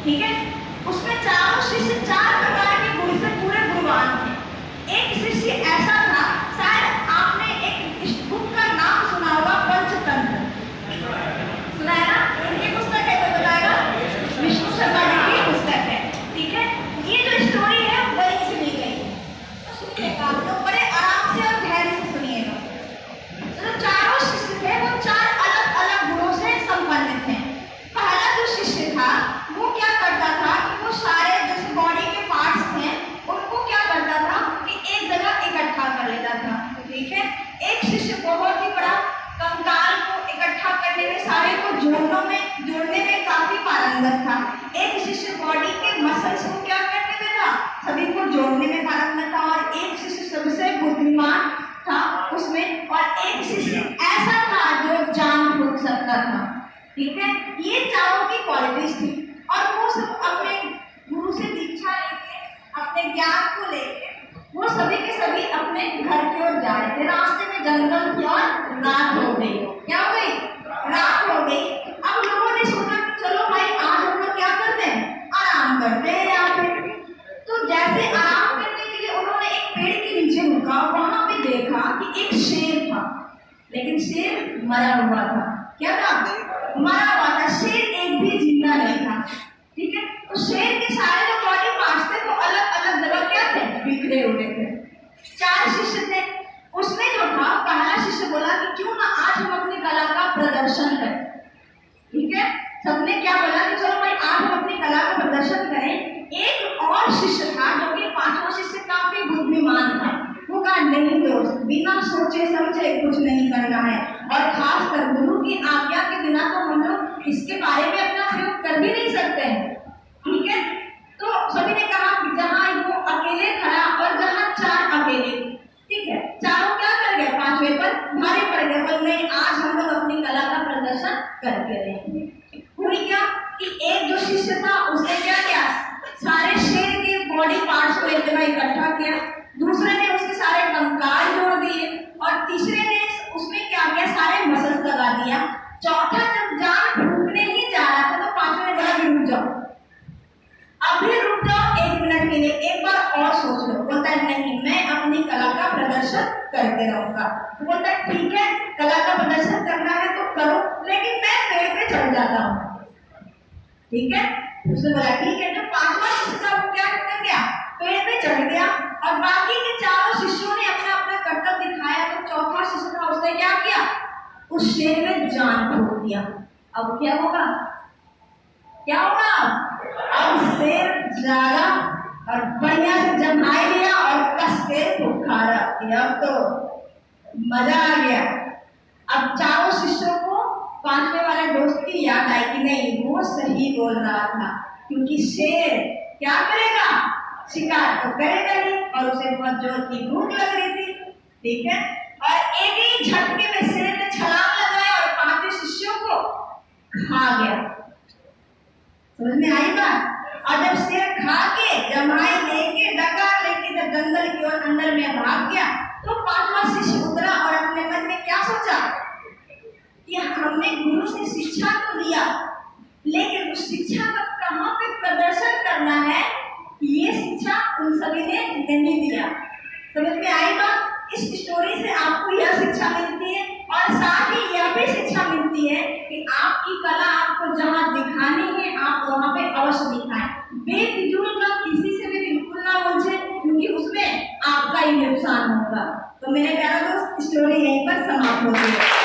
ठीक है। उसमें चारों शिष्य 4 प्रकार के गुण से पूरे गुणवान थे। एक शिष्य ऐसा था, शायद आपने एक बुक का नाम सुना होगा, पंचतंत्र, सुना है ना? उनकी पुस्तक है, तो बताएगा, विष्णु शर्मा जी की पुस्तक है। ठीक है, ये जो स्टोरी है वही से ली गई है, तो सुनिएगा आप लोग बड़े आराम से और धैर्य से सुनिएगा। तो चारों शिष्य थे वो 4 अलग अलग गुणों से संपन्न थे। पहला जो शिष्य था वो क्या करता था कि वो सारे जैसे बॉडी के पार्ट्स थे उनको क्या करता था कि एक जगह इकट्ठा कर लेता था। ठीक है, एक शिष्य बहुत ही बड़ा कंकाल को इकट्ठा करने में, सारे को जोड़ने में काफी पारंगत था। एक शिष्य बॉडी के मसल्स को क्या करने में था, सभी को जोड़ने में पारंगत था। और एक शिष्य सबसे बुद्धिमान था उसमें, और एक शिष्य ऐसा था जो जान फूंक सकता था। ठीक है, ये चारों की क्वालिटीज थी। और वो सब अपने गुरु से दीक्षा लेके, अपने ज्ञान को लेके वो सभी के सभी अपने घर की ओर जा रहे थे। रास्ते में जंगल की ओर रात हो गई। क्या हो गई? रात हो गई। अब लोगों ने सोचा कि चलो भाई आज हम लोग क्या करते हैं, आराम करते हैं यहाँ पे। तो जैसे आराम करने के लिए उन्होंने एक पेड़ के नीचे रुका, वहां पे देखा कि एक शेर था, लेकिन शेर मरा हुआ था। क्या था? मरा हुआ था। शेर एक भी जिंदा नहीं था। ठीक है, तो शेर के सारे जो बॉडी पार्ट्स थे वो अलग अलग जगह क्या थे, बिखरे हुए थे। 4 शिष्य थे। उसमें जो था पहला शिष्य बोला कि क्यों ना आज हम अपनी कला का प्रदर्शन करें। ठीक है, सबने क्या बोला कि चलो भाई आज हम अपनी कला का प्रदर्शन करें। एक और शिष्य था जो कि 5वां शिष्य काफी बुद्धिमान था। वो कहा नहीं दोस्त, बिना सोचे समझे कुछ नहीं करना है, और खासकर गुरु की आज्ञा के बिना तो हम लोग इसके बारे में अपना प्रयोग कर भी नहीं सकते हैं। ठीक है, तो सभी ने कहा कि जहाँ वो अकेले खड़ा और जहाँ 4 अकेले। ठीक है, चारों क्या कर गए, 5वें पर भारी पड़ गए। बोल नहीं, आज हम लोग अपनी कला का प्रदर्शन करके रहेंगे। हुई क्या कि एक जो शिष्य था उसने क्या किया, सारे शेर के बॉडी पार्ट्स को एक जगह इकट्ठा किया। दूसरे ने उसके सारे कंकाल जोड़ दिए, और तीसरे ने उसमें क्या किया, सारे मसल्स लगा दिया। चौथा जब जान फूंकने ही जा रहा था तो 5वें ने बोला कि रुक जाओ, अभी रुक जाओ 1 मिनट के लिए, एक बार और सोच लो। बोलता है नहीं, मैं अपनी कला का प्रदर्शन करते रहूंगा। तो बोलता है ठीक है, कला का प्रदर्शन करना है तो करो, लेकिन मैं पेड़ पे चढ़ जाता हूँ। ठीक है, उसने बोला ठीक है। जो 5वां शिष्य था वो क्या कर गया, पेड़ पे चढ़ गया, और बाकी के 4 शिष्यों ने अपना अपना कर्तव्य दिखाया। तो चौथा शिष्य था उसने क्या किया, उस शेर में जान फूंक दिया। अब क्या होगा, क्या होगा, अब शेर जागा और बढ़िया से जमाई लिया और कस के फुफकारा। अब तो मजा आ गया। अब 4 शिष्यों को 5वें वाले दोस्त की याद आई कि नहीं, वो सही बोल रहा था, क्योंकि शेर क्या करेगा, शिकार तो करेगा ही, और उसे बहुत जोर की भूख लग रही थी। ठीक है, और एक ही झटके में शेर ने छलांग लगाया और 5 शिष्यों को खा गया। समझ में आई बात? और जब शेर खा के जमाई लेके डकार लेके जब जंगल की ओर अंदर में भाग गया, तो 5वां शिष्य उतरा और अपने मन में क्या सोचा कि हमने गुरु से शिक्षा तो लिया, लेकिन उस शिक्षा का कहाँ पे प्रदर्शन करना है, ये शिक्षा उन सभी ने नहीं दिया। समझ में आई बात? इस स्टोरी से आपको यह शिक्षा मिलती है, और साथ ही यह भी शिक्षा मिलती है कि आपकी कला आपको जहाँ दिखानी है आप वहाँ पे अवश्य दिखाएं। बेफिजूल का किसी से भी बिल्कुल ना उलझे, क्योंकि उसमें आपका ही नुकसान होगा। तो मेरे प्यारे दोस्त, स्टोरी यहीं पर समाप्त होती है।